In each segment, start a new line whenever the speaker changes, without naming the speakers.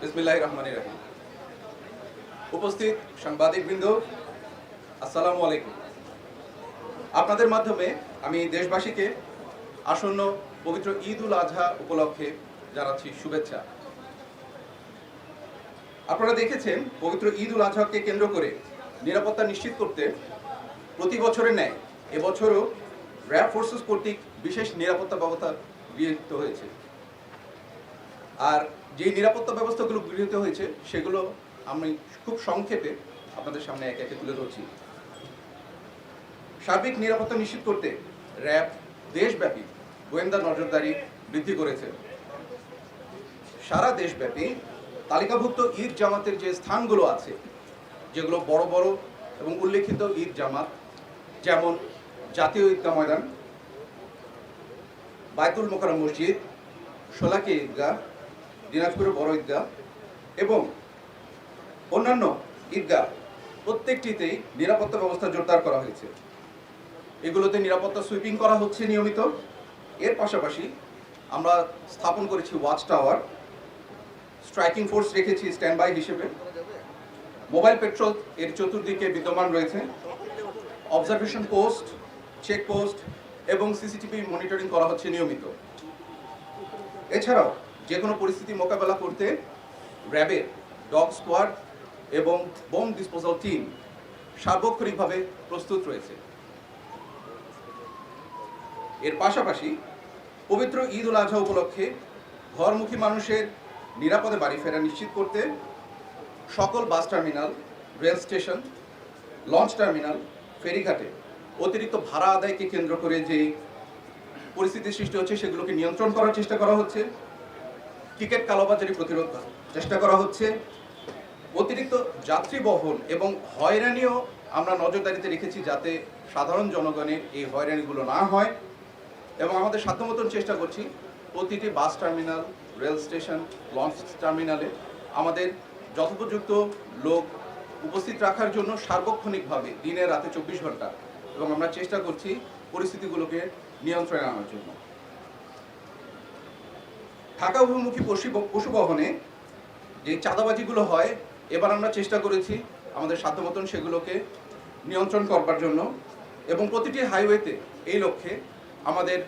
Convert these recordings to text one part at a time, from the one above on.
বিসমিল্লাহির রহমানির রহিম। উপস্থিত সাংবাদিকবৃন্দ, আসসালামু আলাইকুম। আপনাদের মাধ্যমে আমি দেশবাসীকে আসন্ন পবিত্র ঈদ উল আজহা উপলক্ষে জানাচ্ছি শুভেচ্ছা। আপনারা দেখেছেন, পবিত্র ঈদ উল আজহাকে কেন্দ্র করে নিরাপত্তা নিশ্চিত করতে প্রতি বছরের ন্যায় এবছরও র্যাব ফোর্সেস কর্তৃক বিশেষ নিরাপত্তা ব্যবস্থা গৃহীত হয়েছে। আর যে নিরাপত্তা ব্যবস্থাগুলো গৃহীত হয়েছে সেগুলো আমি খুব সংক্ষেপে আপনাদের সামনে একে একে তুলে ধরছি। সার্বিক নিরাপত্তা নিশ্চিত করতে র্যাব দেশব্যাপী গোয়েন্দা নজরদারি বৃদ্ধি করেছে। সারা দেশব্যাপী তালিকাভুক্ত ঈদ জামাতের যে স্থানগুলো আছে, যেগুলো বড় বড় এবং উল্লেখিত ঈদ জামাত, যেমন জাতীয় ঈদগাহ ময়দান, বায়তুল মোকাররম মসজিদ, শোলাকিয়া ঈদগাহ, দিনাজপুরের বড় ঈদগাহ এবং অন্যান্য ঈদগাহ, প্রত্যেকটিতেই নিরাপত্তা ব্যবস্থা জোরদার করা হয়েছে। এগুলোতে নিরাপত্তা সুইপিং করা হচ্ছে নিয়মিত। এর পাশাপাশি আমরা স্থাপন করেছি ওয়াচ টাওয়ার, স্ট্রাইকিং ফোর্স রেখেছি স্ট্যান্ড বাই হিসেবে, মোবাইল পেট্রোল এর চতুর্দিকে বিদ্যমান রয়েছে, অবজারভেশন পোস্ট, চেক পোস্ট এবং সিসিটিভি মনিটরিং করা হচ্ছে নিয়মিত। এছাড়াও যে কোনো পরিস্থিতি মোকাবেলা করতে র্যাবের ডগ স্কোয়াড এবং বোম ডিসপোজাল টিম সার্বক্ষণিকভাবে প্রস্তুত রয়েছে। এর পাশাপাশি পবিত্র ঈদ উল আজহা উপলক্ষে ঘরমুখী মানুষের নিরাপদে বাড়ি ফেরা নিশ্চিত করতে সকল bus terminal, rail station, launch terminal, ফেরিঘাটে অতিরিক্ত ভাড়া আদায়কে কেন্দ্র করে যে পরিস্থিতির সৃষ্টি হচ্ছে সেগুলোকে নিয়ন্ত্রণ করার চেষ্টা করা হচ্ছে। টিকিট কালোবাজারি প্রতিরোধ চেষ্টা করা হচ্ছে। অতিরিক্ত যাত্রী বহন এবং হয়রানিও আমরা নজরদারিতে রেখেছি, যাতে সাধারণ জনগণের এই হয়রানিগুলো না হয়। এবং আমাদের সাধ্যমতন চেষ্টা করছি প্রতিটি বাস টার্মিনাল, রেল স্টেশন, লঞ্চ টার্মিনালে আমাদের যথোপযুক্ত লোক উপস্থিত রাখার জন্য সার্বক্ষণিকভাবে দিনে রাতে 24 ঘন্টা, এবং আমরা চেষ্টা করছি পরিস্থিতিগুলোকে নিয়ন্ত্রণে আনার জন্য। ঢাকা অভিমুখী পশু বহনে যে চাঁদাবাজিগুলো হয়, এবার আমরা চেষ্টা করেছি আমাদের সাধ্যমতন সেগুলোকে নিয়ন্ত্রণ করবার জন্য, এবং প্রতিটি হাইওয়েতে এই লক্ষ্যে আমাদের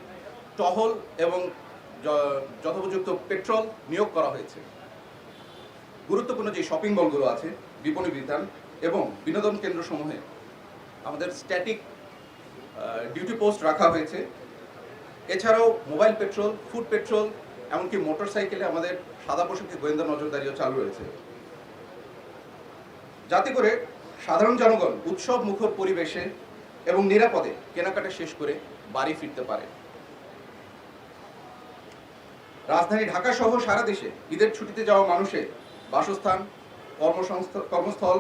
টহল এবং যথোপযুক্ত পেট্রোল নিয়োগ করা হয়েছে। গুরুত্বপূর্ণ যে শপিং মলগুলো আছে, বিপণী বিতান এবং বিনোদন কেন্দ্রসমূহে আমাদের স্ট্যাটিক ডিউটি পোস্ট রাখা হয়েছে। এছাড়াও মোবাইল পেট্রোল, ফুড পেট্রোল, এমনকি মোটরসাইকেলে আমাদের সাদা পোশাকে গোয়েন্দা নজরদারিও চালু রয়েছে, যাতে করে সাধারণ জনগণ উৎসব মুখর পরিবেশে এবং নিরাপদে কেনাকাটা শেষ করে বাড়ি ফিরতে পারে। রাজধানী ঢাকা সহ সারা দেশে ঈদের ছুটিতে যাওয়া মানুষের বাসস্থান, কর্মস্থল,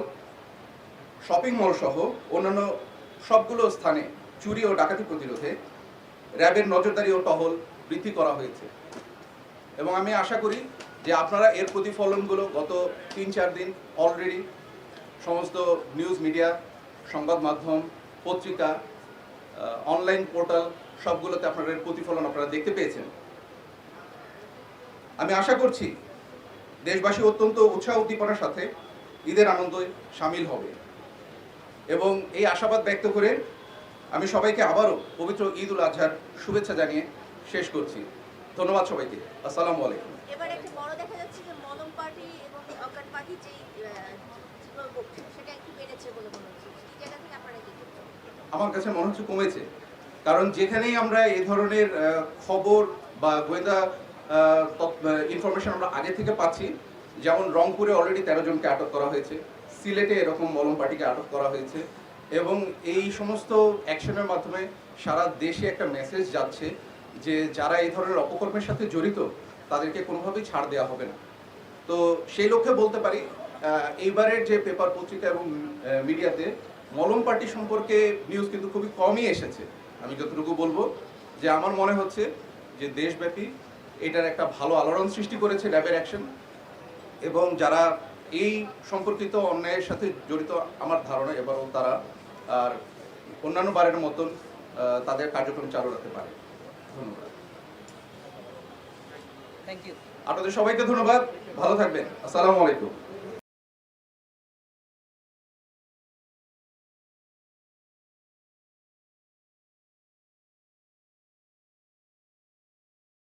শপিং মল সহ অন্যান্য সবগুলো স্থানে চুরি ও ডাকাতি প্রতিরোধে র্যাবের নজরদারি ও টহল বৃদ্ধি করা হয়েছে। এবং আমি আশা করি যে আপনারা এর প্রতিফলনগুলো গত 3-4 দিন অলরেডি সমস্ত নিউজ মিডিয়া, সংবাদ মাধ্যম, পত্রিকা, অনলাইন পোর্টাল সবগুলোতে আপনারা এর প্রতিফলন আপনারা দেখতে পেয়েছেন। আমি আশা করছি দেশবাসী অত্যন্ত উৎসাহ উদ্দীপনার সাথে ঈদের আনন্দে সামিল হবে, এবং এই আশাবাদ ব্যক্ত করে আমি সবাইকে আবারও পবিত্র ঈদ উল আজহার শুভেচ্ছা জানিয়ে শেষ করছি। ধন্যবাদ সবাইকে। আসসালামু আলাইকুম।
এবার একটা বড় দেখা যাচ্ছে যে মলম পার্টি এবং অকাট পার্টি যে সেটা একটু বেড়েছে বলে মনে হচ্ছে। এই জায়গা থেকে আপনারা কি করছেন?
আমার কাছে মনে হচ্ছে কমেছে, কারণ যেখানেই আমরা এই ধরনের খবর বা গোয়েন্দা ইনফরমেশন আমরা আগে থেকে পাচ্ছি, যেমন রংপুরে অলরেডি 13 জনকে আটক করা হয়েছে, সিলেটে এরকম মলম পার্টিকে আটক করা হয়েছে, এবং এই সমস্ত অ্যাকশনের মাধ্যমে সারা দেশে একটা মেসেজ যাচ্ছে যে যারা এই ধরনের অপকর্মের সাথে জড়িত তাদেরকে কোনোভাবেই ছাড় দেওয়া হবে না। তো সেই লক্ষ্যে বলতে পারি এইবারের যে পেপার, পত্রিকা এবং মিডিয়াতে মলম পার্টি সম্পর্কে নিউজ কিন্তু খুবই কমই এসেছে। আমি যতটুকু বলবো যে আমার মনে হচ্ছে যে দেশব্যাপী এটার একটা ভালো আলোড়ন সৃষ্টি করেছে র্যাবের অ্যাকশন, এবং যারা এই সম্পর্কিত অন্যায়ের সাথে জড়িত আমার ধারণা এবারও তারা আর অন্যান্য বারের মতন তাদের কার্যক্রম চালু রাখতে পারে। ধন্যবাদ।
Thank you.
আপনাদের সবাইকে ধন্যবাদ, ভালো থাকবেন। আসসালামু আলাইকুম।